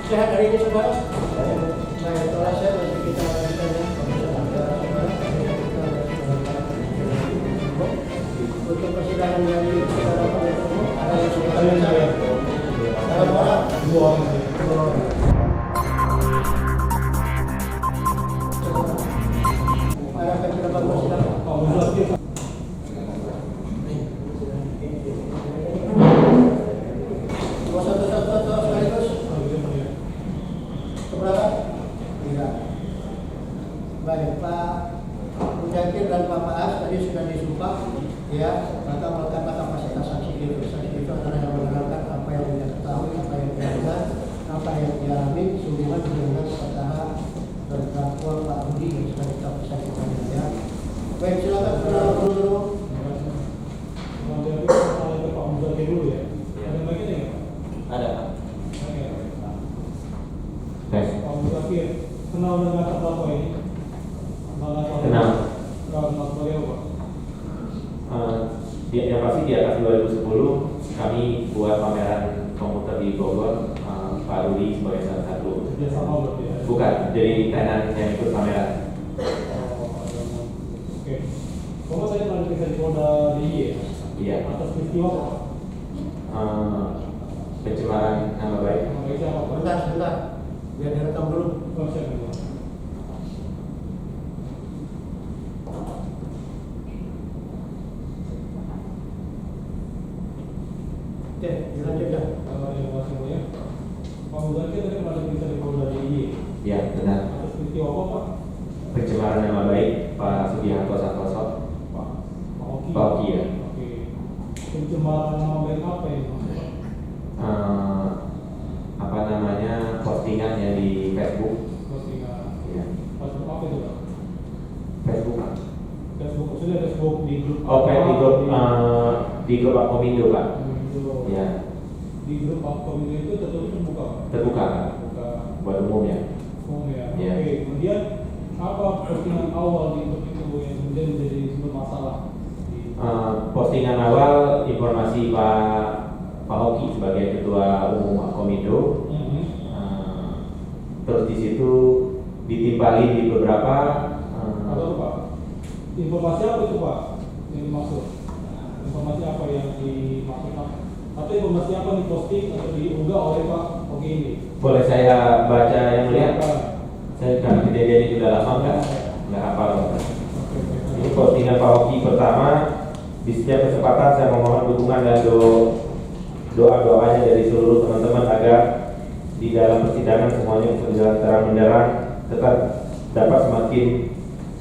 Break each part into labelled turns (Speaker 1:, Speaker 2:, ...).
Speaker 1: Sehat hari ini saudara? Baik, setelah saya masih kita lanjutkan ya. Untuk persidangan dari saudara penuntut umum ada yang sudah saya. Dalam orang dua orang. Ada akan kita bangun persidangan. Baik, Pak Mujahid dan Pak Paas tadi sudah disumpah, ya, maka melekat kapasitas saksi itu. Saksi itu adalah yang menerangkan apa yang dia ketahui, apa yang dia dengar, apa yang dia alami, sehubungan dengan perkara terdakwa Pak Budi yang sudah kita persaksikan, ya. Baik, silakan saudara penuntut.
Speaker 2: Ke Pak Mujahid dulu ya. Ada lagi nih?
Speaker 3: Ada.
Speaker 2: Pak Mujahid kenal dengan terdakwa ini?
Speaker 3: Kenal.
Speaker 2: Kenal beliau Pak?
Speaker 3: Yang pasti di atas 2010 kami buat pameran komputer di Bogor. Pak Rudi sebagai salah satu.
Speaker 2: Kerjasama berarti ya?
Speaker 3: Bukan, jadi tenan yang ikut pameran.
Speaker 2: Oke. Kamu tadi pernah diperiksa di Polda DIY ya?
Speaker 3: Iya.
Speaker 2: Atas peristiwa apa?
Speaker 3: Pencemaran nama baik.
Speaker 2: Nama baik siapa Pak?
Speaker 1: Sebentar, biar direkam dulu.
Speaker 2: Oh, siapa Pak?
Speaker 1: Oke, dilanjut ya.
Speaker 2: Yang kasih mulia. Pak Mujahid tadi pernah diperiksa di Polda DIY.
Speaker 3: Ya, benar.
Speaker 2: Atas peristiwa apa Pak?
Speaker 3: Pencemaran nama baik Pak Sugiharto Santoso.
Speaker 2: Pak Oki.
Speaker 3: Pak Oki ya.
Speaker 2: Oke. Pencemaran nama baik apa ini Pak?
Speaker 3: Apa namanya, postingannya di Facebook.
Speaker 2: Postingan.
Speaker 3: Ya.
Speaker 2: Facebook apa itu Pak?
Speaker 3: Facebook Pak.
Speaker 2: Facebook, sudah Facebook di grup.
Speaker 3: Oh, di grup Akomindo Pak. Ya.
Speaker 2: Di grup Akomindo itu tertutup terbuka Pak?
Speaker 3: Terbuka Pak.
Speaker 2: Terbuka.
Speaker 3: Buat umum ya.
Speaker 2: Oh ya.
Speaker 3: Ya.
Speaker 2: Oke. Kemudian apa postingan awal di grup itu yang kemudian menjadi sumber masalah?
Speaker 3: Postingan awal informasi Pak Hoki sebagai ketua umum Akomindo. Terus di situ ditimpalin di beberapa
Speaker 2: Atau Pak? Informasi apa itu Pak yang dimaksud? Informasi apa yang dimaksud Pak? Atau informasi apa yang diposting atau diunggah oleh Pak Oki ini?
Speaker 3: boleh saya baca yang mulia?
Speaker 2: Silakan.
Speaker 3: Saya karena kejadian ini sudah lama nggak hafal. Ini postingan Pak Hoki pertama. Di setiap kesempatan saya memohon dukungan dan doa-doanya dari seluruh teman-teman agar di dalam persidangan semuanya bisa berjalan terang benderang, tetap dapat semakin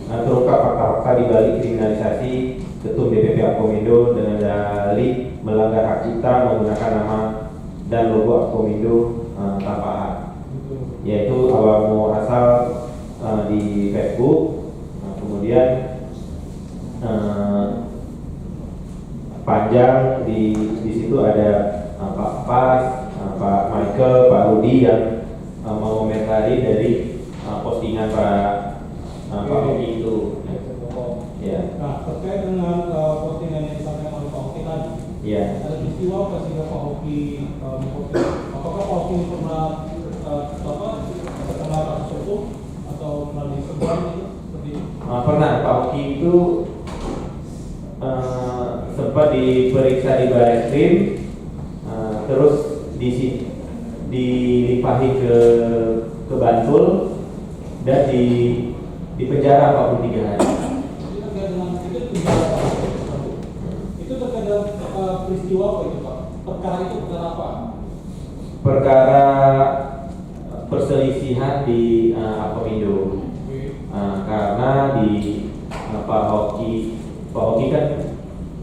Speaker 3: terungkap fakta-fakta di balik kriminalisasi Ketum DPP Akomindo dengan dalih melanggar hak cipta menggunakan nama dan logo Akomindo tanpa hak, yaitu awal muasal di Facebook. Kemudian panjang di situ ada Pak Pas, Pak Michael, Pak Rudi yang mengomentari dari postingan Pak Oki itu. Ya.
Speaker 2: Nah, terkait dengan postingan yang disampaikan oleh Pak Oki tadi,
Speaker 3: Ya.
Speaker 2: ada peristiwa apa sehingga Pak Oki memposting? Apakah Pak Oki pernah terkena kasus hukum atau pernah disebar gitu seperti itu?
Speaker 3: Pernah Pak Oki itu sempat diperiksa di Barreskrim, terus dilimpahi ke Bantul dan di penjara 43 hari.
Speaker 2: Itu terkait dengan itu terkait dengan peristiwa apa itu Pak? Perkara itu perkara apa?
Speaker 3: Perkara perselisihan di Akomindo. Karena di Pak Hoki kan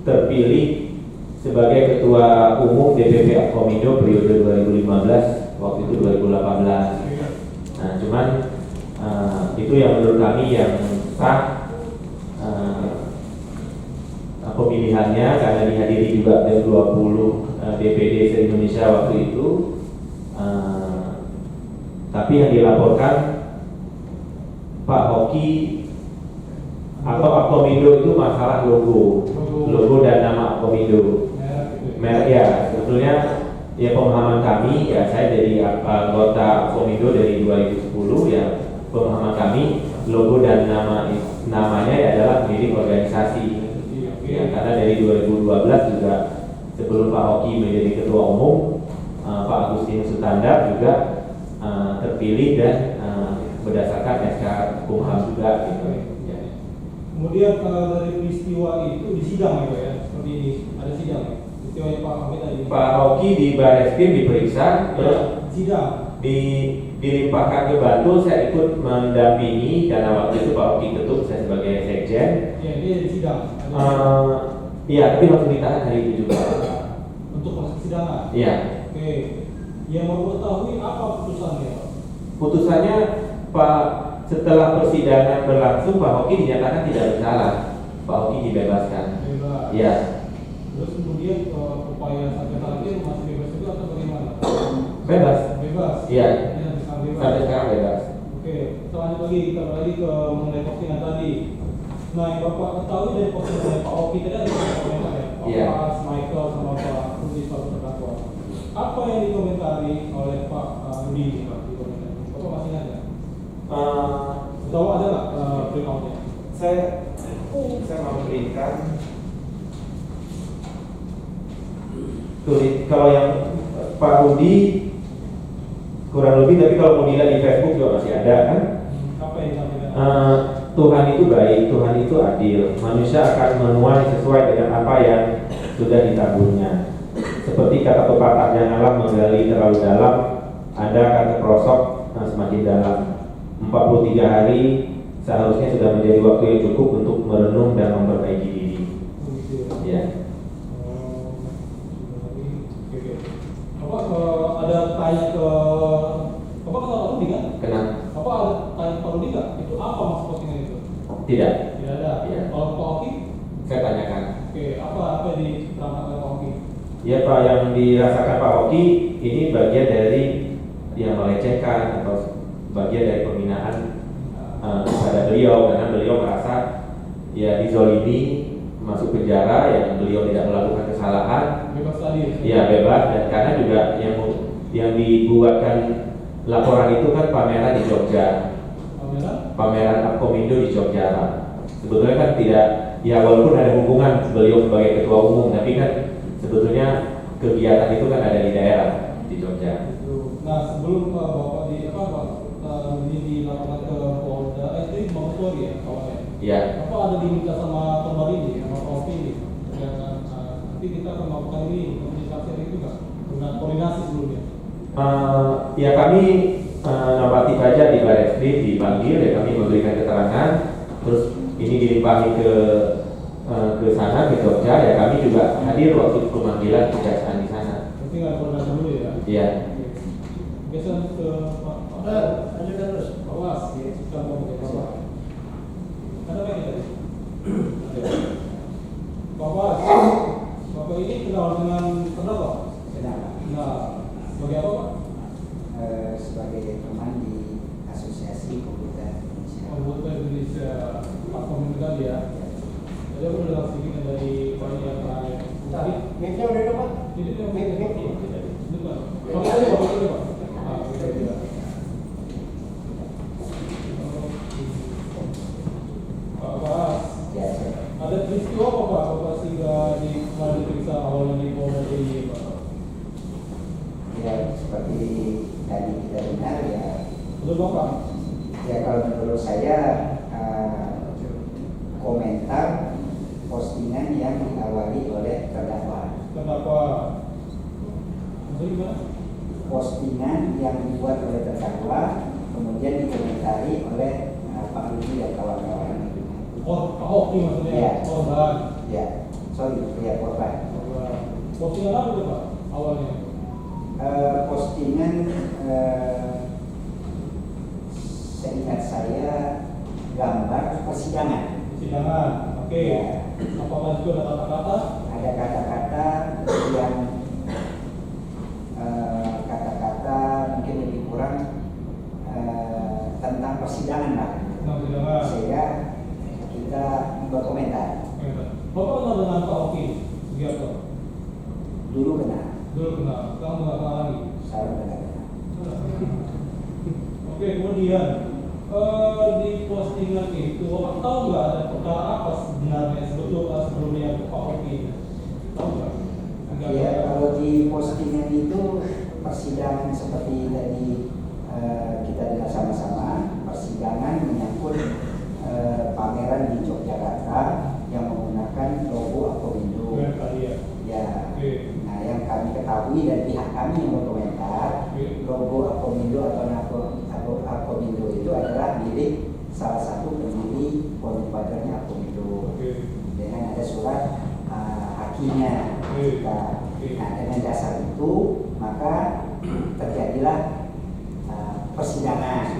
Speaker 3: terpilih sebagai ketua umum DPP Akomindo periode 2015, waktu itu 2018. Nah, cuman itu yang menurut kami yang sah pemilihannya karena dihadiri juga dari 20 DPD se-Indonesia waktu itu. Tapi yang dilaporkan Pak Hoki atau Akomindo itu masalah logo dan nama Akomindo. Merek ya, sebetulnya ya pemahaman kami, ya saya jadi anggota Komindo dari 2010, ya pemahaman kami logo dan namanya adalah milik organisasi. Ya, karena dari 2012 juga sebelum Pak Hoki menjadi ketua umum, Pak Agustinus Sutandar juga terpilih dan berdasarkan SK Kumham juga gitu. Ya.
Speaker 2: Kemudian dari peristiwa itu di sidang ya, seperti ini ada sidang ya. Peristiwa yang Pak Hamid tadi.
Speaker 3: Pak Hoki di Barreskrim diperiksa, terus
Speaker 2: sidang.
Speaker 3: Dilimpahkan ke Bantul, saya ikut mendampingi karena waktu itu Pak Hoki ketum, saya sebagai sekjen.
Speaker 2: Ya, ini di sidang.
Speaker 3: Iya, tapi langsung ditahan hari itu juga.
Speaker 2: Untuk proses persidangan.
Speaker 3: Iya.
Speaker 2: Oke. Yang mau ketahui apa putusannya, Pak?
Speaker 3: Putusannya Pak, setelah persidangan berlangsung Pak Hoki dinyatakan tidak bersalah. Pak Hoki dibebaskan.
Speaker 2: Bebas.
Speaker 3: Iya.
Speaker 2: Terus kemudian upaya sampai saat ini masih bebas juga atau bagaimana?
Speaker 3: Bebas.
Speaker 2: Bebas.
Speaker 3: Iya.
Speaker 2: Ya, bebas.
Speaker 3: Sampai sekarang bebas.
Speaker 2: Oke, selanjutnya lagi kita balik ke mengenai postingan tadi. Nah, yang Bapak ketahui dari postingan Pak Hoki tadi ada komentar ya? Pak
Speaker 3: Iya.
Speaker 2: Michael sama Pak Rudi selalu terdakwa. Apa yang dikomentari oleh Pak Rudi Pak di komentar? Bapak masih ingat ya? Tahu ada nggak print-outnya?
Speaker 3: Saya mau berikan tulis kalau yang Pak Rudi kurang lebih, tapi kalau mau dilihat di Facebook juga masih ada kan.
Speaker 2: Apa yang disampaikan?
Speaker 3: Tuhan itu baik, Tuhan itu adil. Manusia akan menuai sesuai dengan apa yang sudah ditaburnya. Seperti kata pepatah, janganlah menggali terlalu dalam, Anda akan terperosok semakin dalam. 43 hari seharusnya sudah menjadi waktu yang cukup untuk merenung dan memperbaiki diri. Ya.
Speaker 2: Ada tanya ke Bapak kenal Pak Rudi kan?
Speaker 3: Kenal?
Speaker 2: Bapak ada tanya Pak Rudi nggak? Itu apa maksud postingan itu?
Speaker 3: Tidak.
Speaker 2: Tidak ada.
Speaker 3: Iya.
Speaker 2: Kalau Pak Hoki?
Speaker 3: Saya tanyakan.
Speaker 2: Oke, apa yang diterangkan oleh Pak Hoki?
Speaker 3: Ya Pak, yang dirasakan Pak Hoki ini bagian dari yang melecehkan atau bagian dari penghinaan kepada beliau, karena beliau merasa ya dizolimi, masuk penjara, yang beliau tidak melakukan kesalahan.
Speaker 2: Bebas tadi.
Speaker 3: Ya bebas, dan karena juga yang dibuatkan laporan itu kan pameran di Jogja. Pameran Komindo di Jogja Pak. Sebetulnya kan tidak, ya walaupun ada hubungan beliau sebagai ketua umum, tapi kan sebetulnya kegiatan itu kan ada di daerah di Jogja.
Speaker 2: Nah, sebelum Bapak ini dilaporkan ke Polda, itu Mabes Polri ya awalnya.
Speaker 3: Iya.
Speaker 2: Apa ada diminta sama Polda ini, sama Polri ini? Nanti kita akan melakukan ini, komunikasi ini juga dengan koordinasi sebelumnya.
Speaker 3: Ya kami normatif aja di Barreskrim dipanggil, ya kami memberikan keterangan, terus ini dilimpahi ke sana ke Jogja, ya kami juga hadir waktu pemanggilan kejaksaan di sana.
Speaker 2: Nanti nggak koordinasi dulu ya?
Speaker 3: Iya.
Speaker 2: Biasanya ke Pak.
Speaker 1: Lanjutkan terus.
Speaker 2: Awas, kita mau ke Bapak. Ada apa ini tadi? Bapak, Bapak ini kenal dengan terdakwa?
Speaker 4: Kenal.
Speaker 2: Nah, sebagai apa Pak?
Speaker 4: Sebagai teman di Asosiasi Komputer Indonesia.
Speaker 2: Komputer Indonesia, Pak Komunikasi ya. Jadi aku udah sedikit dari Pak yang terakhir. Tadi,
Speaker 1: Mic-nya udah dapat?
Speaker 2: ini dia
Speaker 1: Mic.
Speaker 2: ini Pak. Pak ini Pak. Ah, kita juga. Pak Bas,
Speaker 4: Ya, saya.
Speaker 2: ada peristiwa apa Pak? Bapak sehingga kemarin diperiksa awalnya di Polda DIY Pak?
Speaker 4: Ya, seperti tadi kita dengar ya.
Speaker 2: Betul Bapak?
Speaker 4: Ya kalau menurut saya komentar postingan yang diawali oleh terdakwa.
Speaker 2: Kenapa? Maksudnya gimana?
Speaker 4: Postingan yang dibuat oleh terdakwa kemudian dikomentari oleh Pak Rudi dan kawan-kawan.
Speaker 2: Oh, Pak Hoki maksudnya?
Speaker 4: Iya.
Speaker 2: Korban.
Speaker 4: Ya, sorry, ya korban.
Speaker 2: Korban. Postingan apa itu Pak awalnya?
Speaker 4: Postingan seingat saya gambar persidangan.
Speaker 2: Persidangan. Oke.
Speaker 4: Ya.
Speaker 2: Apakah itu ada kata-kata?
Speaker 4: Ada kata-kata yang kata-kata mungkin lebih kurang tentang persidangan lah.
Speaker 2: Tentang persidangan.
Speaker 4: Sehingga kita berkomentar.
Speaker 2: Bapak kenal dengan Pak Hoki Sugiarto?
Speaker 4: Dulu kenal.
Speaker 2: Dulu kenal. Sekarang Oke, kemudian di postingan itu tahu nggak ada perkara apa sebenarnya sebelumnya Pak Oki? Tahu nggak?
Speaker 4: Ya, kalau di postingan itu persidangan seperti tadi kita dengar sama-sama, persidangan menyangkut pameran di Yogyakarta yang menggunakan logo Akomindo. Ya. Nah, yang kami ketahui dan pihak kami yang berkomentar, logo Akomindo atau Akomindo itu adalah milik salah satu pendiri pondok pesantrennya Akomindo. Dengan ada surat hakimnya. Nah, dengan dasar itu maka terjadilah persidangan.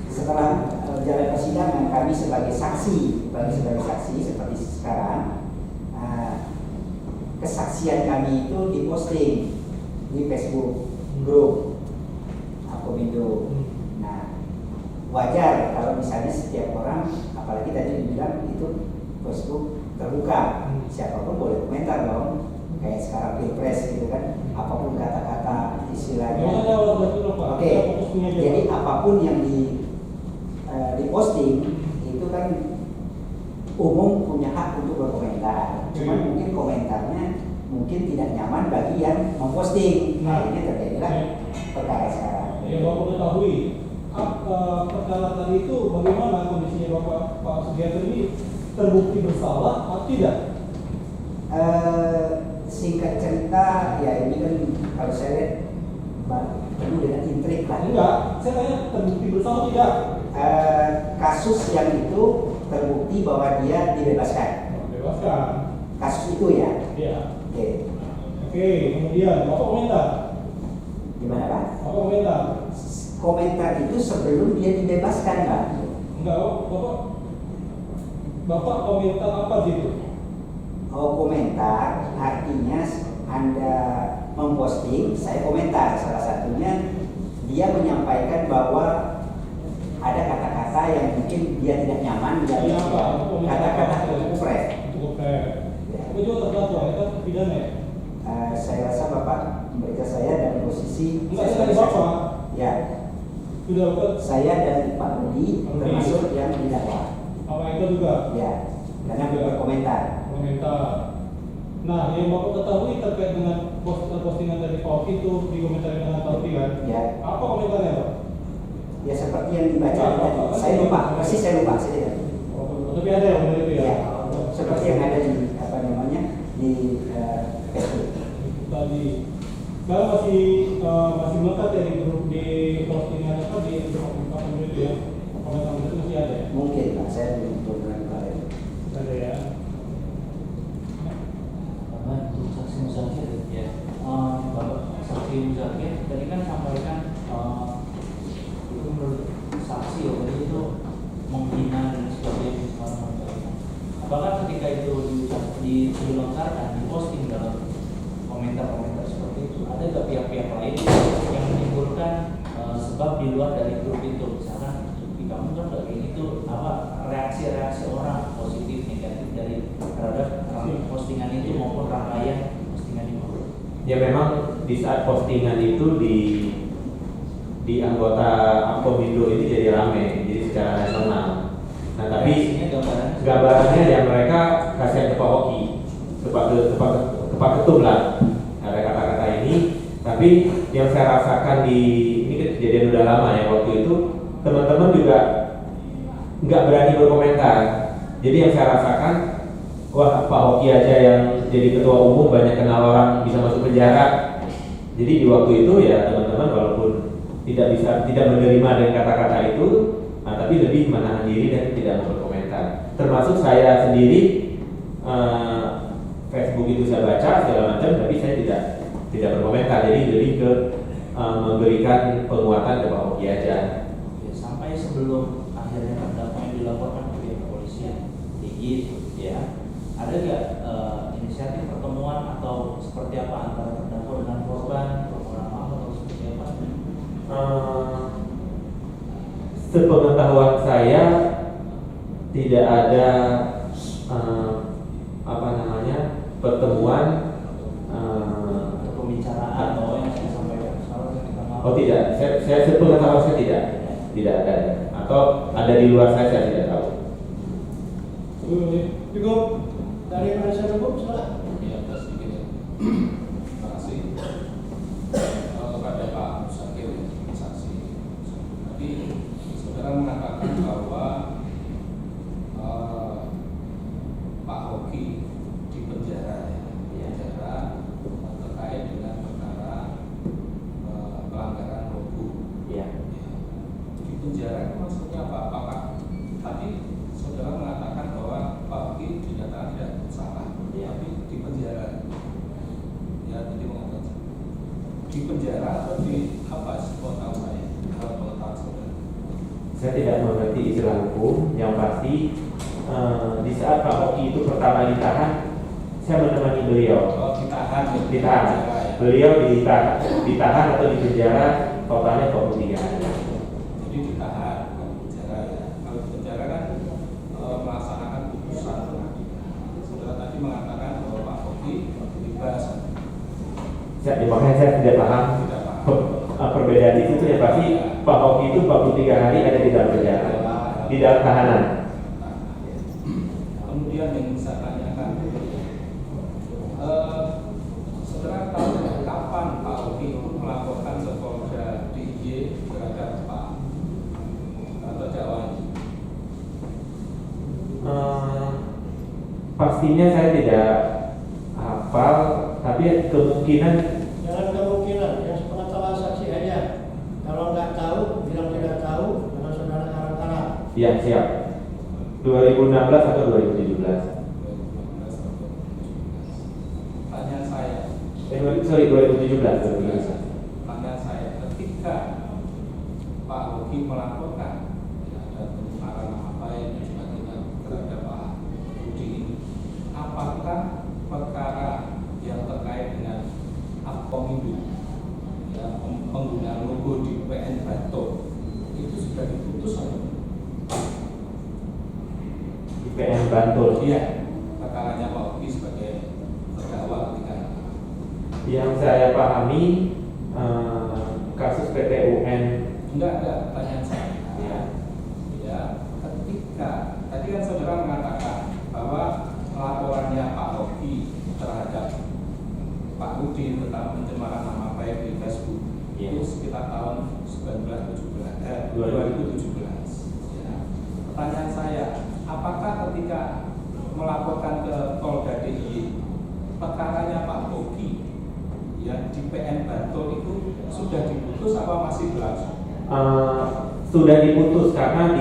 Speaker 4: Setelah jalan persidangan, kami sebagai saksi seperti sekarang, kesaksian kami itu diposting di Facebook grup Akomindo. Nah, wajar kalau misalnya setiap orang, apalagi tadi dibilang itu Facebook terbuka, siapapun boleh komentar dong. Kayak sekarang pilpres gitu kan, apapun kata-kata istilahnya. Oke, jadi apapun yang diposting itu kan umum punya hak untuk berkomentar. Cuma mungkin komentarnya mungkin tidak nyaman bagi yang memposting. Nah, ini terjadilah perkara sekarang.
Speaker 2: Yang Bapak ketahui, perkara tadi itu bagaimana kondisinya Pak Sugiharto ini, terbukti bersalah atau tidak?
Speaker 4: Singkat cerita, ya ini kan kalau saya lihat penuh dengan intrik lah.
Speaker 2: Enggak, saya tanya terbukti bersalah tidak?
Speaker 4: Kasus yang itu terbukti bahwa dia dibebaskan.
Speaker 2: Bebaskan.
Speaker 4: Kasus itu ya.
Speaker 2: Iya.
Speaker 4: Oke,
Speaker 2: kemudian Bapak komentar.
Speaker 4: Gimana Pak?
Speaker 2: Bapak komentar.
Speaker 4: Komentar itu sebelum dia dibebaskan Pak.
Speaker 2: Enggak, Bapak komentar apa gitu?
Speaker 4: Oh, komentar artinya Anda memposting, saya komentar. Salah satunya dia menyampaikan bahwa ada kata-kata yang mungkin dia tidak nyaman, dia kata-kata kupret.
Speaker 2: Itu juga terdakwa, itu pidana ya?
Speaker 4: Saya rasa Bapak memberitahu saya dalam posisi
Speaker 2: enggak, saya Bapak.
Speaker 4: Ya.
Speaker 2: Sudah Bapak.
Speaker 4: Saya dan Pak Budi termasuk yang didakwa.
Speaker 2: Apa itu juga?
Speaker 4: Ya, karena berkomentar.
Speaker 2: Nah, yang Bapak ketahui terkait dengan postingan dari Pak Oki itu dikomentari dengan Pak Oki kan?
Speaker 4: Ya.
Speaker 2: Apa komentarnya Pak?
Speaker 4: Ya seperti yang dibaca tadi. Saya lupa, pasti saya lupa.
Speaker 2: Tapi ada yang benar itu ya?
Speaker 4: Ya. Seperti yang ada di di Facebook.
Speaker 2: Tadi. Sekarang masih melekat ya di grup, di postingan apa di Akomindo itu ya? Komentar itu masih ada ya?
Speaker 4: Mungkin Pak, saya belum pernah kemarin.
Speaker 2: Ada ya.
Speaker 5: Untuk saksi muzakir ya, Bapak saksi muzakir tadi kan sampaikan itu menurut saksi ya tadi itu menghina dan sebagainya. Apakah ketika itu dilontarkan, diposting dalam komentar-komentar seperti itu, ada nggak pihak-pihak lain yang menimbulkan sebab di luar dari grup itu, misalkan di kamu kan kayak gitu, apa reaksi-reaksi orang positif negatif dari terhadap postingan itu maupun rangkaian postingan itu?
Speaker 3: Ya memang di saat postingan itu di anggota Akomindo ini jadi ramai, jadi secara nasional. Nah tapi gambarannya ya mereka kasihan ke Pak Oki, ke Pak Ketum lah, ada kata-kata ini. Tapi yang saya rasakan ini kejadian udah lama ya, waktu itu teman-teman juga nggak berani berkomentar. Jadi yang saya rasakan, wah Pak Oki aja yang jadi ketua umum banyak kenal orang bisa masuk penjara. Jadi di waktu itu ya teman-teman walaupun tidak menerima dengan kata-kata itu, nah, tapi lebih menahan diri dan tidak berkomentar. Termasuk saya sendiri, Facebook itu saya baca segala macam, tapi saya tidak berkomentar. Jadi lebih ke memberikan penguatan ke Pak Oki aja.
Speaker 5: Sampai sebelum akhirnya terdakwa yang dilaporkan ke pihak kepolisian tinggi ya, ada nggak inisiatif pertemuan atau seperti apa antara terdakwa dengan korban, permohonan maaf atau seperti apa?
Speaker 3: Sepengetahuan saya tidak ada pertemuan
Speaker 5: Pembicaraan bahwa yang saya sampaikan sekarang kita maaf
Speaker 3: Oh tidak, saya sebetulnya tahu saya tidak ada, atau ada di luar saya tidak tahu.
Speaker 1: Cukup dari penasihat hukum, silakan.
Speaker 6: Ya, sedikit ya. Terima kasih kepada Pak Musakir, saksi. Tadi saudara mengatakan bahwa Pak Hoki di penjara, terkait dengan perkara pelanggaran hukum.
Speaker 3: Ya.
Speaker 6: Di penjara itu maksudnya apa? Apakah tadi saudara mengatakan bahwa Pak Hoki dinyatakan tidak bersalah, tapi di penjara, ya tadi mengatakan di penjara atau di apa? Kalau tahu saya, kalau pengetahuan saudara.
Speaker 3: Saya tidak mengerti istilah hukum. Yang pasti di saat Pak Hoki itu pertama ditahan, saya menemani beliau.
Speaker 6: Oh, ditahan.
Speaker 3: Ditahan. Beliau ditahan atau di penjara totalnya 23 hari.
Speaker 6: Jadi ditahan, bukan di penjara ya. Kalau di penjara kan melaksanakan putusan pengadilan. Saudara tadi mengatakan bahwa Pak Hoki bebas.
Speaker 3: Makanya saya tidak paham
Speaker 6: Tidak paham.
Speaker 3: perbedaan di situ. Ya pasti Pak Hoki itu 43 hari ada di dalam penjara, di dalam tahanan.
Speaker 6: Kemudian yang saya tanyakan, saudara tahu kapan Pak Hoki itu melaporkan ke Polda DIY terhadap Pak terdakwa ini?
Speaker 3: Pastinya saya tidak hafal, tapi kemungkinan
Speaker 1: Jangan kemungkinan, yang sepengetahuan saksi aja. Kalau nggak tahu, bilang tidak tahu, karena saudara karat-karat.
Speaker 3: ya siap 2016 atau 2017.
Speaker 6: Pertanyaan saya,
Speaker 3: 2017.
Speaker 6: pertanyaan saya, ketika Pak Hoki melaporkan ada pencemaran nama baik dan sebagainya terhadap Pak Budi ini, apakah perkara yang terkait dengan Akomindo, ya, penggunaan logo di PN Batok itu sudah diputus atau belum?
Speaker 3: Di PN Bantul.
Speaker 6: Iya, perkaranya Pak Hoki sebagai terdakwa ketika
Speaker 3: Yang saya pahami kasus PT UN.
Speaker 6: enggak pertanyaan saya.
Speaker 3: Ya.
Speaker 6: Ya, ketika tadi kan saudara mengatakan bahwa laporannya Pak Hoki terhadap Pak Budi tentang pencemaran nama baik di Facebook itu sekitar tahun 2017. Ya. Pertanyaan saya, apakah ketika melaporkan ke Polda DIY perkaranya Pak Hoki ya di PN Bantul itu sudah diputus apa masih berlangsung?
Speaker 3: Sudah diputus karena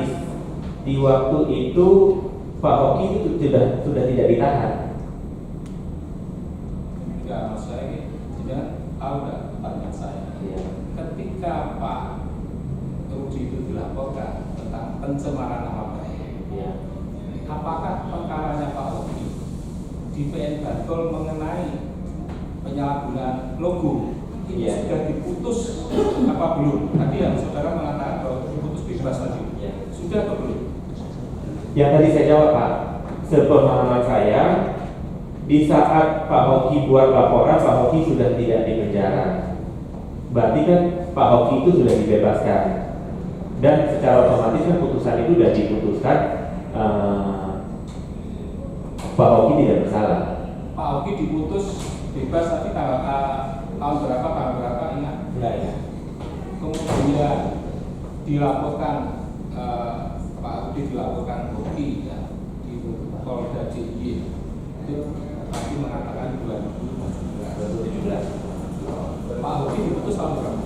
Speaker 3: di waktu itu Pak Hoki itu sudah tidak ditahan.
Speaker 6: Ya, maksud saya ini tidak tahu nggak pertanyaan saya.
Speaker 3: Ya.
Speaker 6: Ketika Pak Rudi itu dilaporkan tentang pencemaran nama baik,
Speaker 3: Ya.
Speaker 6: apakah perkaranya Pak Hoki di PN Bantul mengenai penyalahgunaan logo itu
Speaker 3: Ya.
Speaker 6: sudah diputus apa belum? Tadi yang saudara mengatakan bahwa diputus bebas tadi,
Speaker 3: Ya.
Speaker 6: sudah atau belum?
Speaker 3: Yang tadi saya jawab Pak, sepemahaman saya di saat Pak Hoki buat laporan, Pak Hoki sudah tidak di penjara. Berarti kan Pak Hoki itu sudah dibebaskan. Dan secara otomatis kan putusan itu sudah diputuskan Pak Hoki tidak bersalah.
Speaker 6: Pak Hoki diputus bebas tapi tahun berapa ingat?
Speaker 3: Enggak ya.
Speaker 6: Kemudian dilaporkan Pak Rudi dilaporkan Hoki ya, di Polda DIY itu tadi mengatakan 2017. Pak Hoki diputus tahun berapa?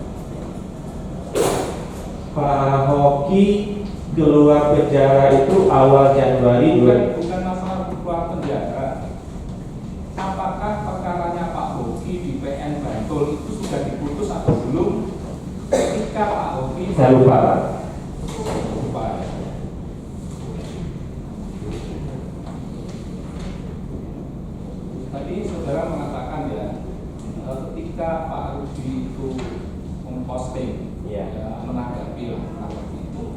Speaker 3: Pak Hoki keluar penjara itu awal Januari 2000.
Speaker 6: Bukan masalah keluar penjara. Apakah perkaranya Pak Hoki di PN Bantul itu sudah diputus atau belum? Ketika Pak Hoki
Speaker 3: Saya lupa Pak.
Speaker 6: lupa ya. Tadi saudara mengatakan ya, ketika Pak Rudi itu memposting,
Speaker 3: Ya.
Speaker 6: menanggapi lah,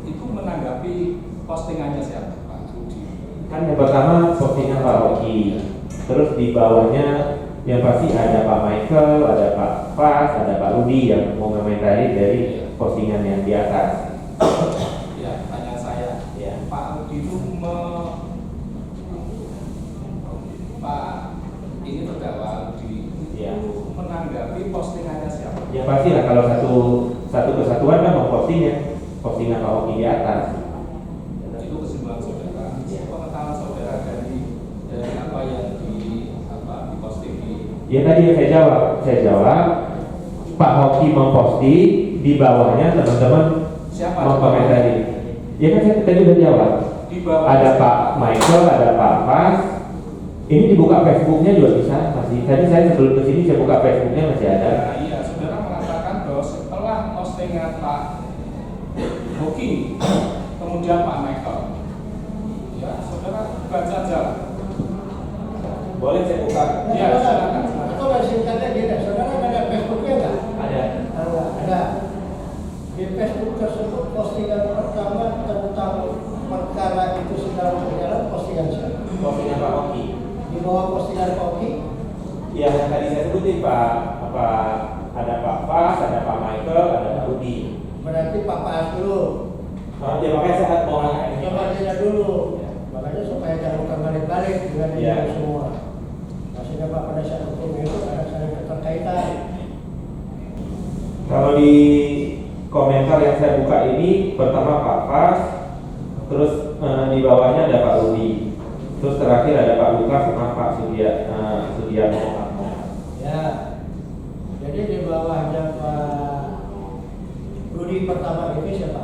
Speaker 6: itu menanggapi postingannya siapa Pak Rudi?
Speaker 3: Kan yang pertama postingan Pak Hoki, terus di bawahnya Yang pasti ada Pak Michael, ada Pak Fas, ada Pak Rudi yang mau komentari dari postingan yang di atas.
Speaker 6: Ya, tanya saya.
Speaker 3: Ya.
Speaker 6: Pak Rudi itu Pak ini terdakwa Rudi
Speaker 3: Ya.
Speaker 6: itu menanggapi postingannya siapa?
Speaker 3: Yang pasti lah kalau satu kesatuan kan mempostingnya postingan Pak Oki di atas.
Speaker 6: Itu kesimpulan saudara.
Speaker 3: Ya.
Speaker 6: Pengetahuan saudara dari apa yang diposting di.
Speaker 3: Ya tadi yang saya jawab Pak Hoki memposting, di bawahnya teman-teman
Speaker 6: Siapa?
Speaker 3: mengkomentari. Ya kan saya tadi udah jawab.
Speaker 6: Di bawah
Speaker 3: Ada
Speaker 6: siapa?
Speaker 3: Pak Michael, ada Pak Fas. Ini dibuka Facebooknya juga bisa masih. Tadi saya sebelum kesini saya buka Facebooknya masih ada.
Speaker 6: Nah, iya, saudara mengatakan bahwa setelah postingan Pak Hoki, kemudian Pak Michael, ya saudara baca aja.
Speaker 3: Boleh saya buka?
Speaker 6: Ya, silakan.
Speaker 1: Atau singkatnya gini, saudara ada Facebooknya nggak?
Speaker 3: Ada.
Speaker 1: Ada. Di Facebook tersebut postingan pertama tentang perkara itu sedang berjalan postingan siapa?
Speaker 3: Postingan Pak Hoki.
Speaker 1: Di bawah postingan Pak Oki,
Speaker 3: Ya yang tadi saya sebutin Pak, ada Pak Fas, ada Pak Michael, ada Pak Rudi.
Speaker 1: berarti Pak Paas dulu.
Speaker 3: Ya makanya saya mau nanya.
Speaker 1: Coba tidak dulu. Makanya supaya jangan terbalik-balik dengan
Speaker 3: Ya.
Speaker 1: itu semua. Maksudnya Pak pada saat hukum itu ada saling keterkaitan.
Speaker 3: Kalau di komentar yang saya buka ini pertama Pak Fas, terus di bawahnya ada Pak Rudi, terus terakhir ada Pak Lukas sama Pak Sudiarno.
Speaker 1: Ya. Jadi di bawahnya Pak Rudi pertama itu siapa?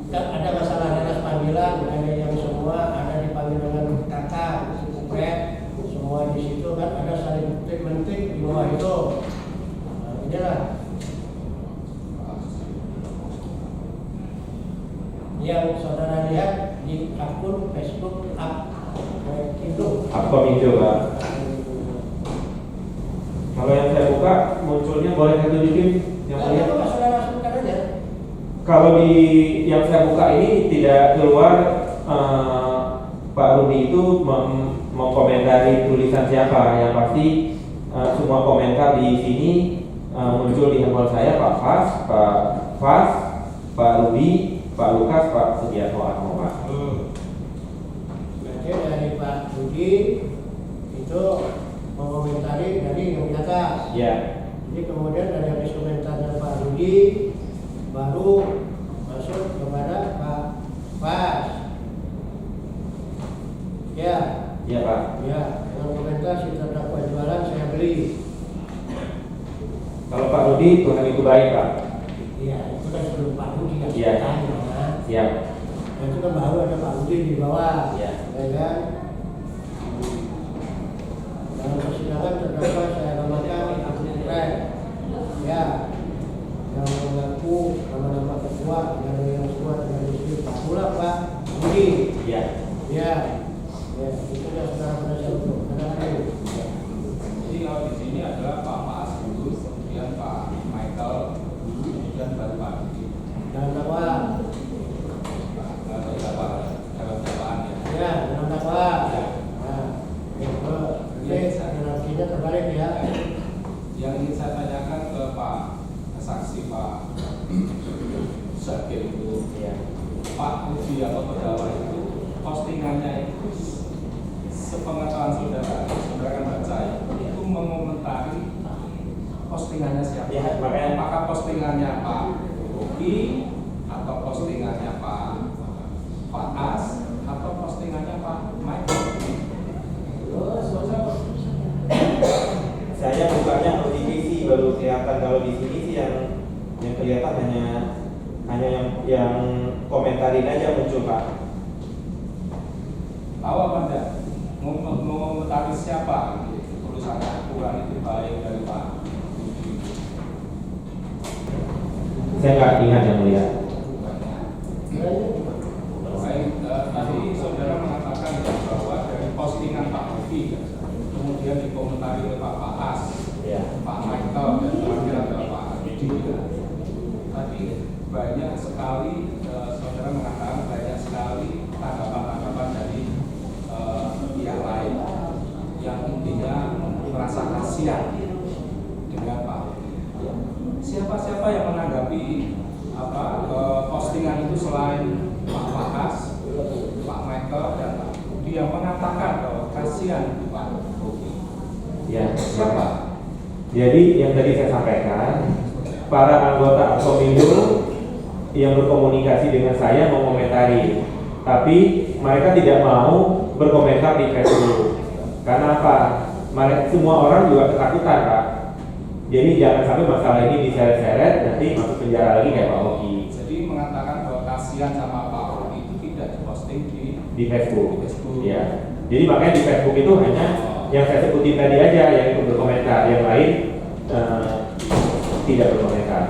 Speaker 1: Kan ada masalah nanas panggilan, ada yang semua ada dipanggil dengan kakak, si Kupet, semua di situ kan ada saling mentik di bawah itu. Nah, inilah yang saudara lihat di akun Facebook Indo.
Speaker 3: Akominjo Pak. Kalau yang saya buka munculnya boleh saya tunjukin yang
Speaker 1: Nah,
Speaker 3: mulia?
Speaker 1: itu Pak saudara sebutkan aja.
Speaker 3: Kalau di yang saya buka ini tidak keluar Pak Rudi itu mengkomentari tulisan siapa. Yang pasti semua komentar di sini muncul di handphone saya Pak Fas, Pak Rudi, Pak Lukas, Pak Sudiarno Atmo Pak.
Speaker 1: Berarti dari Pak Rudi itu mengomentari dari yang di atas.
Speaker 3: Ya,
Speaker 1: Jadi kemudian dari habis komentarnya Pak Rudi baru masuk kepada Pak Fas. Ya,
Speaker 3: ya Pak.
Speaker 1: ya, dengan komentar si terdakwa jualan saya beli.
Speaker 3: Kalau Pak Rudi Tuhan itu baik Pak.
Speaker 1: Iya, itu kan sebelum Pak Rudi kan
Speaker 3: Iya.
Speaker 1: tanya.
Speaker 3: Siap.
Speaker 1: Dan itu kan baru ada Pak Rudi di bawah.
Speaker 3: Iya.
Speaker 1: Ya kan? Dalam persidangan terdakwa saya namakan Abu Kupret. Ya, yang mengaku nama-nama ketua dan yang kuat dengan istri Pak Pula Pak Rudi.
Speaker 3: Ya.
Speaker 1: Ya, ya, itu yang saudara penasihat hukum.
Speaker 6: Jadi kalau di sini adalah Pak Mas dulu, kemudian Pak Michael, kemudian baru Pak Rudi.
Speaker 1: Dan dakwa,
Speaker 6: Dalam dakwaan ya.
Speaker 1: ya, dalam dakwa.
Speaker 6: Ya.
Speaker 1: Nah, itu hierarkinya terbalik ya.
Speaker 6: Yang ingin saya tanyakan ke Pak saksi Pak Zakir itu,
Speaker 3: Ya.
Speaker 6: Pak Rudi atau terdakwa itu postingannya itu sepengetahuan saudara kan baca itu mengomentari postingannya siapa?
Speaker 3: Ya, makanya-
Speaker 6: apakah postingannya Pak Oki atau postingannya Pak As atau postingannya Pak Michael?
Speaker 3: Saya bukanya notifikasi baru kelihatan. Kalau di sini sih yang kelihatan hanya yang komentarin aja muncul Pak.
Speaker 6: Tahu apa enggak? Mengomentari siapa? Tulisannya kurang itu baik dari Pak Rudi.
Speaker 3: Saya nggak ingat yang mulia.
Speaker 6: Baik, tadi saudara mengatakan ya, bahwa dari postingan Pak Oki kemudian dikomentari oleh Pak As,
Speaker 3: Ya.
Speaker 6: Pak Michael dan terakhir adalah Pak Rudi. Tadi banyak sekali saudara mengatakan banyak sekali tanggapan-tanggapan dari pihak lain yang siapa yang menanggapi postingan itu selain Pak Fakas, Pak Michael dan Pak Budi yang mengatakan bahwa kasihan Pak Hoki?
Speaker 3: Ya.
Speaker 6: Siapa?
Speaker 3: Jadi yang tadi saya sampaikan, para anggota Akomindo yang berkomunikasi dengan saya mau komentari, tapi mereka tidak mau berkomentar di Facebook. Karena apa? Semua orang juga ketakutan, Pak. Jadi jangan sampai masalah ini diseret-seret nanti masuk penjara lagi kayak Pak Hoki.
Speaker 6: Jadi mengatakan bahwa kasihan sama Pak Hoki itu tidak diposting
Speaker 3: Di Facebook.
Speaker 6: Di Facebook.
Speaker 3: Ya. Jadi makanya di Facebook itu hanya yang saya sebutin tadi aja yang ikut berkomentar, yang lain tidak berkomentar.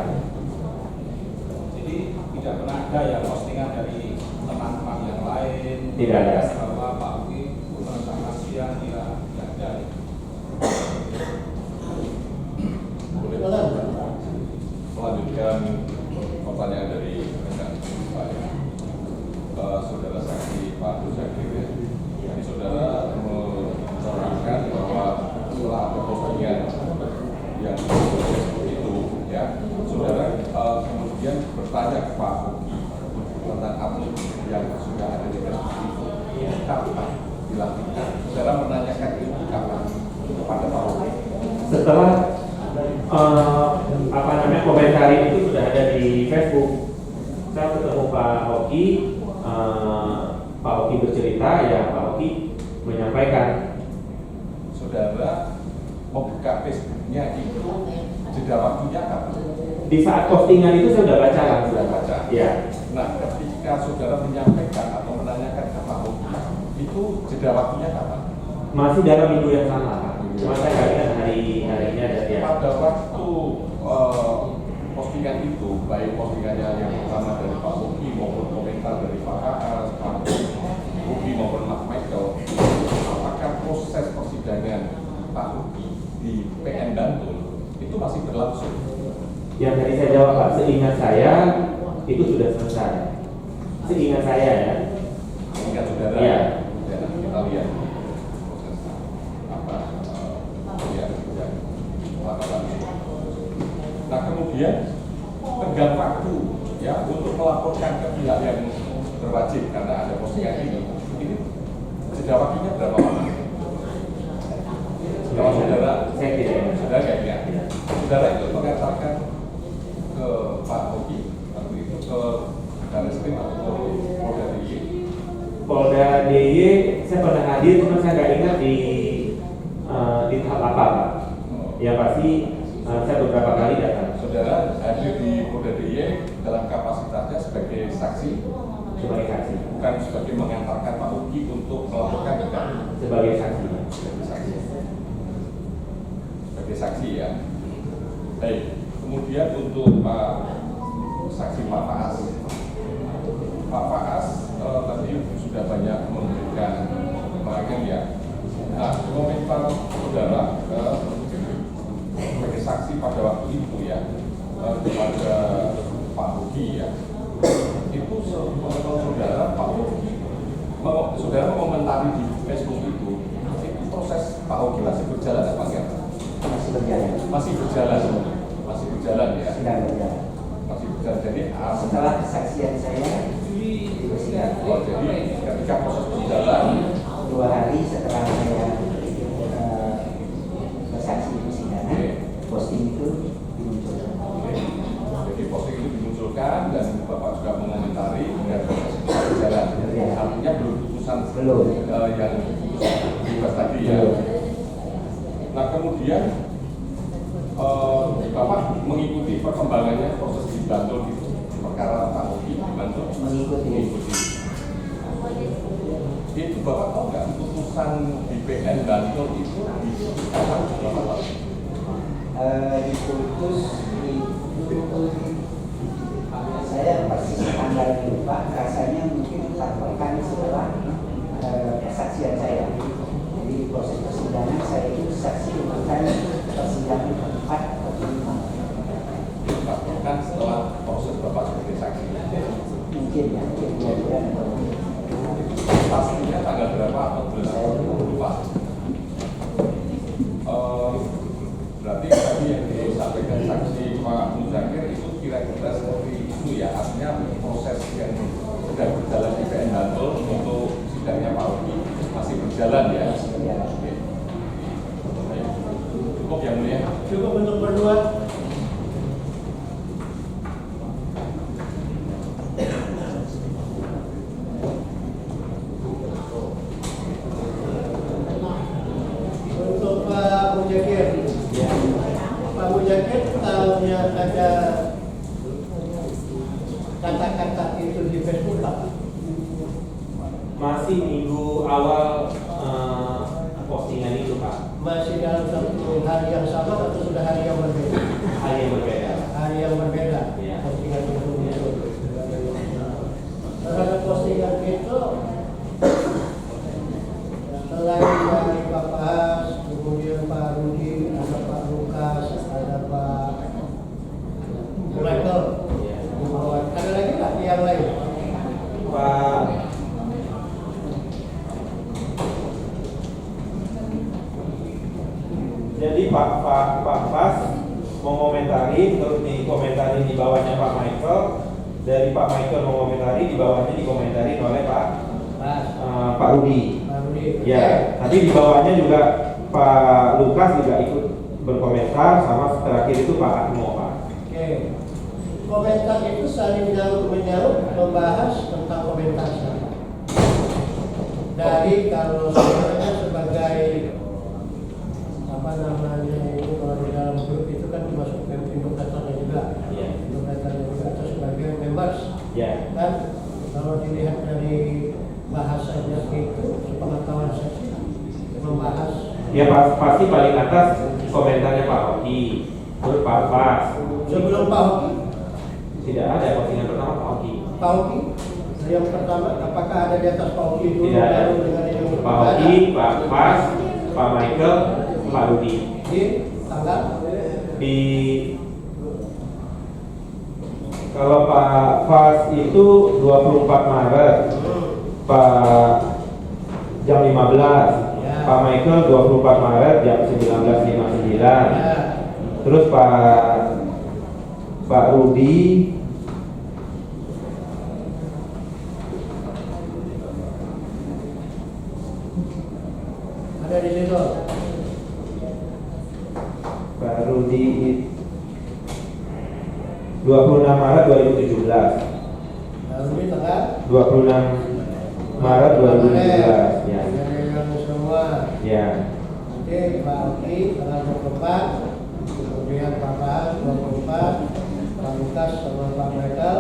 Speaker 6: Jadi tidak pernah ada ya postingan dari teman-teman yang lain.
Speaker 3: Tidak ada.
Speaker 6: Bahwa Pak Hoki merasa kasihan, tidak ada.
Speaker 7: Melanjutkan pertanyaan dari rekan saya, saudara saksi Pak Muzakir. Jadi saudara menerangkan bahwa setelah ada postingan yang itu, ya, saudara kemudian bertanya ke Pak Hoki tentang upload yang sudah ada di Facebook itu kapan dilakukan. Saudara menanyakan itu kapan kepada Pak Hoki.
Speaker 3: Setelah komentari itu sudah ada di Facebook, saya ketemu Pak Hoki, Pak Hoki bercerita, ya Pak Hoki menyampaikan.
Speaker 7: Saudara membuka Facebooknya itu jeda waktunya kapan?
Speaker 3: Di saat postingan itu saya sudah baca kan,
Speaker 7: Sudah baca.
Speaker 3: Ya.
Speaker 7: Nah, ketika saudara menyampaikan atau menanyakan ke Pak Hoki, itu jeda waktunya kapan?
Speaker 3: Masih dalam minggu yang sama, Pak. Cuma saya nggak ingat harinya dan ya.
Speaker 7: Pada waktu postingan itu, baik postingannya yang pertama dari Pak Hoki maupun komentar dari Pak KS, Pak Hoki maupun Mas Michael, apakah proses persidangan Pak Hoki di PN Bantul itu masih berlangsung?
Speaker 3: Yang tadi saya jawab, Pak, seingat saya itu sudah selesai. Seingat saya ya.
Speaker 7: Ingat saudara?
Speaker 3: Iya.
Speaker 7: Ya, kita lihat proses apa yang melakukan. Nah, kemudian tenggat waktu ya untuk melaporkan ke pihak yang berwajib karena ada postingan ini jeda waktunya berapa lama? Kalau saudara,
Speaker 3: Saya tidak ingat.
Speaker 7: saudara nggak ingat? Saudara itu mengatakan ke Pak Hoki waktu itu ke Barreskrim atau Polda DIY?
Speaker 3: Polda DIY saya pernah hadir, cuma saya nggak ingat di tahap apa, Pak. Ya pasti saya beberapa kali datang
Speaker 7: Saudara hadir di Polda DIY dalam kapasitasnya sebagai saksi,
Speaker 3: sebagai saksi.
Speaker 7: bukan sebagai mengantarkan Pak Hoki untuk melaporkan ke kami.
Speaker 3: Sebagai saksi.
Speaker 7: Sebagai saksi. Sebagai saksi ya. Baik. Kemudian untuk Pak saksi Pak Faas. Pak Faas tadi sudah banyak memberikan keterangan ya. Nah, komentar saudara sebagai saksi pada waktu itu ya kepada Pak Hoki ya. Itu saudara Pak Hoki, saudara mengomentari di Facebook itu proses Pak Hoki masih berjalan apa enggak?
Speaker 4: Masih berjalan.
Speaker 7: Masih berjalan ya.
Speaker 4: Sedang berjalan.
Speaker 7: Masih berjalan. Jadi
Speaker 4: Setelah kesaksian saya di persidangan.
Speaker 7: oh, jadi ketika proses berjalan
Speaker 4: 2 hari setelah saya bersaksi di persidangan, posting itu dimunculkan.
Speaker 7: jadi posting itu dimunculkan dan Bapak juga mengomentari dan proses berjalan.
Speaker 4: Ya.
Speaker 7: Artinya belum putusan
Speaker 4: Belum.
Speaker 7: yang bebas tadi ya. Nah kemudian Bapak mengikuti perkembangannya proses di Bantul itu perkara Pak Hoki di Bantul
Speaker 4: Mengikuti.
Speaker 7: Itu Bapak tahu nggak putusan di PN Bantul itu kapan Bapak tahu?
Speaker 4: Diputus itu saya persis tanggal lupa, rasanya mungkin 4 pekan setelah kesaksian saya. Jadi proses persidangan saya itu saksi bukan persidangan keempat atau kelima.
Speaker 7: Kan setelah proses Bapak sebagai saksi
Speaker 4: Mungkin ya, mungkin 2 bulan atau
Speaker 7: pastinya tanggal berapa atau bulan
Speaker 4: Saya
Speaker 7: lupa. Berarti tadi yang disampaikan saksi Pak Muzakir
Speaker 1: ada kata-kata itu di Facebook Pak?
Speaker 3: Masih minggu awal postingan itu Pak.
Speaker 1: Masih dalam satu hari yang sama atau sudah hari yang berbeda?
Speaker 3: Hari yang berbeda.
Speaker 1: Hari yang berbeda.
Speaker 3: Iya.
Speaker 1: Postingan itu. Terhadap postingan itu, selain dari Pak Pas, kemudian Pak Rudi, ada Pak Lukas, ada Pak Michael.
Speaker 3: Iya.
Speaker 1: Ada lagi nggak yang lain?
Speaker 3: Pak Jadi Pak Pas mengomentari, terus dikomentari di bawahnya Pak Michael. Dari Pak Michael mengomentari, di bawahnya dikomentari oleh Pak Rudi.
Speaker 1: Pak Rudi.
Speaker 3: Ya, nanti di bawahnya juga Pak Lukas juga ikut berkomentar, sama terakhir itu Pak Atmo Pak.
Speaker 1: Oke. Komentar itu saling menjawab membahas tentang komentar saya. Dari kalau sebenarnya sebagai apa namanya itu, kalau di dalam grup itu kan termasuk indikatornya juga.
Speaker 3: Iya.
Speaker 1: Indikatornya juga atau sebagai members.
Speaker 3: Ya.
Speaker 1: Kan kalau dilihat dari bahasanya itu, sepengetahuan saya sih membahas.
Speaker 3: Ya pasti paling atas komentarnya Pak Hoki, terus Pak Pas.
Speaker 1: Sebelum Pak Hoki,
Speaker 3: Tidak ada postingan pertama Pak Hoki.
Speaker 1: Pak Hoki yang pertama, apakah ada di atas Pak Hoki dulu?
Speaker 3: Tidak ada.
Speaker 1: Baru dengan yang
Speaker 3: Pak Hoki, Pak Pas, Pak Michael, Pak Rudi.
Speaker 1: di tanggal
Speaker 3: Di kalau Pak Pas itu 24 Maret, Pak jam 15.
Speaker 1: Ya.
Speaker 3: Pak Michael 24 Maret jam 19.59.
Speaker 1: ya.
Speaker 3: Terus Pak Rudi
Speaker 1: Ada di situ.
Speaker 3: Pak Rudi 26 Maret 2017.
Speaker 1: Lalu ini tanggal
Speaker 3: 26 Maret 2017. Ya.
Speaker 1: Ada yang semua.
Speaker 3: Ya.
Speaker 1: Nanti Pak Hoki tanggal 24, kemudian Pak Pas 24, Pak Lukas sama Pak Michael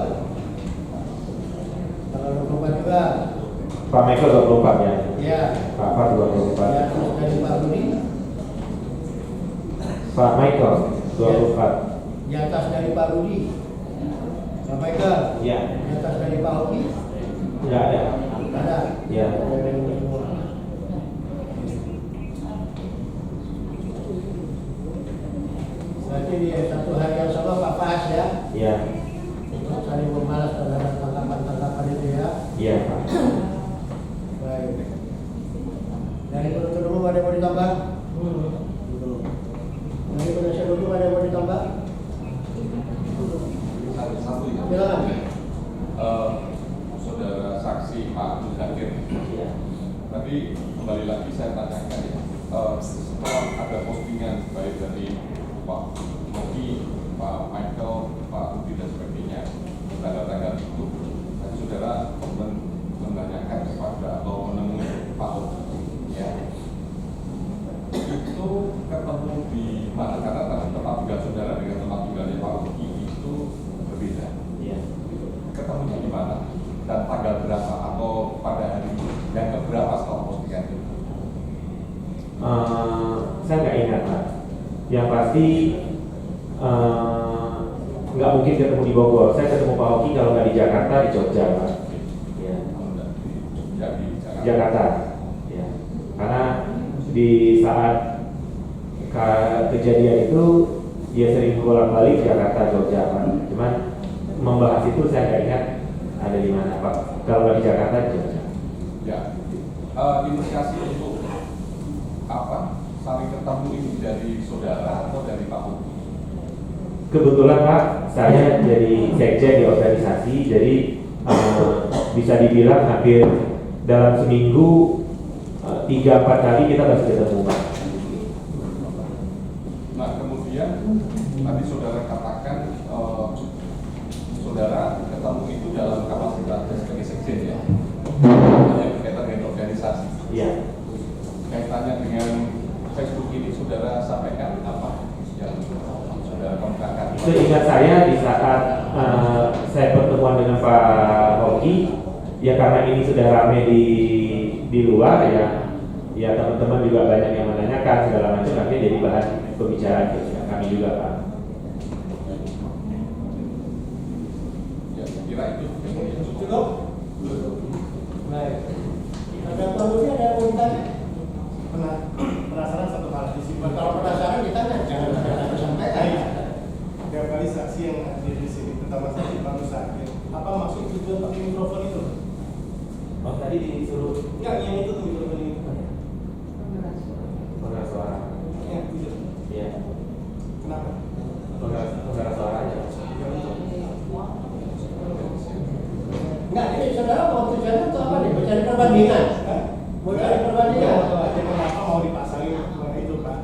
Speaker 1: tanggal 24 juga.
Speaker 3: Pak Michael 24 ya.
Speaker 1: Ya.
Speaker 3: Pak Pas 24.
Speaker 1: Ya, terus dari Pak Rudi
Speaker 3: Pak Michael 24.
Speaker 1: di atas dari Pak Rudi. Pak Michael
Speaker 3: Ya.
Speaker 1: di atas dari Pak Hoki.
Speaker 3: Tidak ada.
Speaker 1: Ada.
Speaker 3: Ya.
Speaker 1: Ada yang semua. Berarti di satu hari yang sama Pak Pas ya,
Speaker 3: Ya.
Speaker 1: untuk saling membalas terhadap tanggapan-tanggapan itu ya.
Speaker 3: Iya Pak.
Speaker 1: Baik. Dari penuntut umum ada yang mau ditambah? Dari penasihat hukum ada yang mau ditambah?
Speaker 7: Satu ya.
Speaker 1: Silakan.
Speaker 7: Saudara saksi Pak Abdul Zakir.
Speaker 3: Ya.
Speaker 7: Tadi kembali lagi saya tanyakan ya, setelah ada postingan baik dari Pak Hoki, Pak Michael, Pak Rudi dan sebagainya, tanggal-tanggal itu, tadi saudara menanyakan kepada atau menemui Pak Hoki, ya, itu ketemu di mana? Karena tempat tinggal saudara dengan tempat tinggalnya Pak Hoki itu berbeda.
Speaker 3: Iya.
Speaker 7: Ketemunya di mana? Dan tanggal berapa atau pada hari yang keberapa setelah postingan itu?
Speaker 3: Saya nggak ingat Pak. Yang pasti nggak mungkin ketemu di Bogor. Saya ketemu Pak Hoki kalau nggak di Jakarta, di Jogja Pak. Ya.
Speaker 7: Jadi
Speaker 3: Jakarta. Ya. Karena di saat kejadian itu dia sering bolak-balik Jakarta Jogja Pak. Cuman membahas itu saya nggak ingat ada di mana Pak. Kalau nggak di Jakarta, di Jogja.
Speaker 7: ya, indikasi untuk apa? Saling ketemu ini dari saudara atau dari Pak Hoki?
Speaker 3: Kebetulan Pak, saya jadi sekjen di organisasi, jadi bisa dibilang hampir dalam seminggu 3-4 kali kita harus ketemu Pak.
Speaker 7: Nah kemudian tadi saudara katakan saudara ketemu itu dalam kapasitasnya sebagai sekjen ya, yang berkaitan dengan organisasi.
Speaker 3: Iya.
Speaker 7: Kaitannya dengan Facebook ini saudara sampaikan apa yang saudara kemukakan?
Speaker 3: Seingat saya di saat saya pertemuan dengan Pak Hoki, ya karena ini sudah ramai di luar ya teman-teman juga banyak yang menanyakan segala macam, nanti jadi bahan pembicaraan kami juga Pak.
Speaker 7: Ya, kira itu.
Speaker 1: Cukup? Baik. Ada Tuan Lufi, ada yang mau ditanya?
Speaker 8: Penasaran satu hal disimpan.
Speaker 1: Kalau penasaran ditanya, jangan sampaikan.
Speaker 8: Tiap kali saksi yang hadir di sini, terutama saksi Pak Musakir, apa maksud tujuan pakai mikrofon itu?
Speaker 3: Oh tadi disuruh
Speaker 8: Enggak, yang itu tuh mikrofon ini.
Speaker 3: pengeras suara.
Speaker 8: Ya, itu.
Speaker 3: Iya.
Speaker 8: Kenapa?
Speaker 3: Pengeras suara aja.
Speaker 8: Ya, untuk.
Speaker 1: Enggak, ini saudara mau tujuannya untuk apa nih? Mencari perbandingan? Mau cari perbandingan?
Speaker 8: Atau aja kenapa mau dipasangin itu Pak?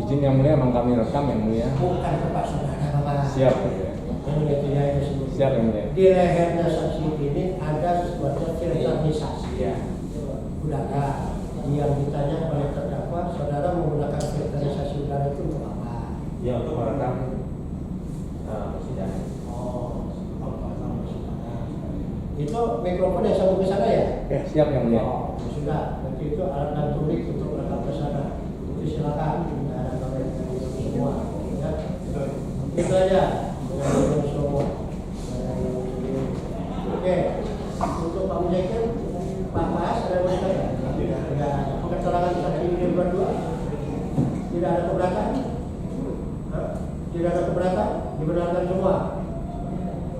Speaker 9: Izin yang mulia, emang kami rekam yang mulia.
Speaker 1: Bukan ke Pak Saudara, Bapak.
Speaker 9: Siap ya.
Speaker 1: Yang itu ya itu sebut.
Speaker 9: Siap yang mulia.
Speaker 1: Di lehernya saksi ini ada sesuatu filterisasi.
Speaker 3: Iya.
Speaker 1: Udara yang ditanya oleh terdakwa, saudara menggunakan filterisasi udara itu untuk apa?
Speaker 3: Ya untuk merekam persidangan.
Speaker 1: Oh, itu mikrofon yang sambung ke sana ya?
Speaker 9: Ya, siap yang mulia.
Speaker 1: Oh, sudah. Berarti itu alat elektronik untuk rekam ke sana. Itu silakan. Tidak ada barang semua. Ya. Itu aja. Dengan semua. Oke. Untuk Pak Mujahid, Pak Mas, ada yang mau ditanya? Tidak ada. Keterangan saksi ini berdua. Tidak ada keberatan? Hah? Tidak ada keberatan? Dibenarkan semua.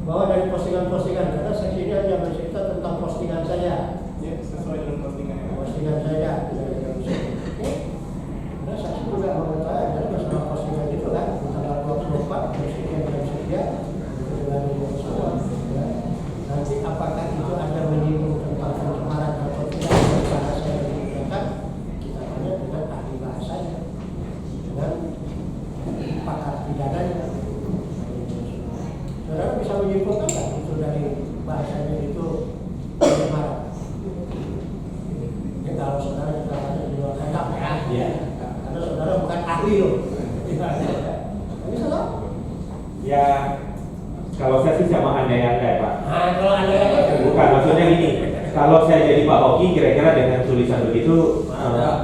Speaker 1: Bahwa dari postingan-postingan, karena saksi ini hanya bercerita tentang postingan saja.
Speaker 8: Ya, sesuai dengan postingan yang ada.
Speaker 1: Postingan saja. Oke. Karena saksi juga mengetahui dari masalah postingan itu kan, tanggal 24, sekian dan sekian, itu dengan semua. Ya. Nanti apakah itu ada menyinggung tentang pencemaran atau tidak, bahasa yang digunakan, kita tanya dengan ahli bahasanya, dengan pakar pidananya. Saudara bisa menyimpulkan nggak itu dari bahasanya itu pencemaran? Ya kalau saudara kita tanya di luar hadap ya,
Speaker 3: Iya.
Speaker 1: karena saudara bukan ahli loh. Ini salah?
Speaker 3: Ya kalau saya sih sama andai-andai Pak.
Speaker 1: Nah, kalau anda
Speaker 3: Bukan, maksudnya gini, kalau saya jadi Pak Hoki kira-kira dengan tulisan begitu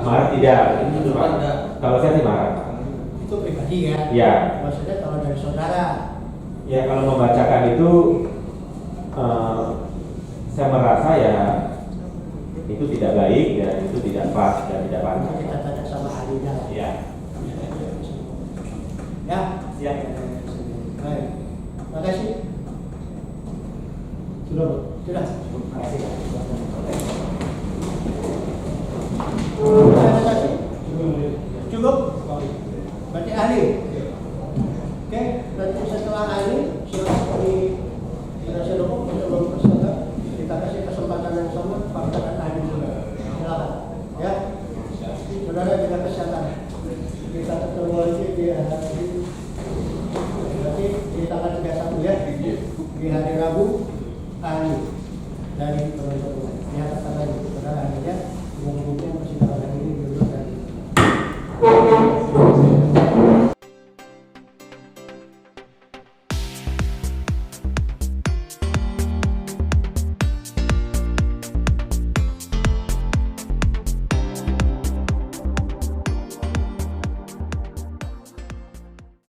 Speaker 3: marah tidak? Itu Pak. Kalau saya sih marah Pak.
Speaker 1: itu pribadi ya.
Speaker 3: Ya.
Speaker 1: Maksudnya kalau dari saudara.
Speaker 3: Ya kalau membacakan itu saya merasa ya itu tidak baik ya, itu tidak pas dan tidak pantas.
Speaker 1: Kita tanya sama ahlinya.
Speaker 3: Ya.
Speaker 1: Ya.
Speaker 3: Siap.
Speaker 1: Baik. Terima kasih. Sudah, Bu? Sudah.
Speaker 3: Terima kasih.
Speaker 1: Terima kasih. Cukup? Berarti ahli. Oke, nanti setelah ahli silakan di penasihat hukum untuk mempersilakan. Kita kasih kesempatan yang sama fakta dan ahli juga. Silakan. Ya. Saudara jaga kesehatan. Kita ketemu lagi di berarti di tanggal 31 ya. Di hari Rabu ahli dari penuntut umum. Ya, katakan lagi.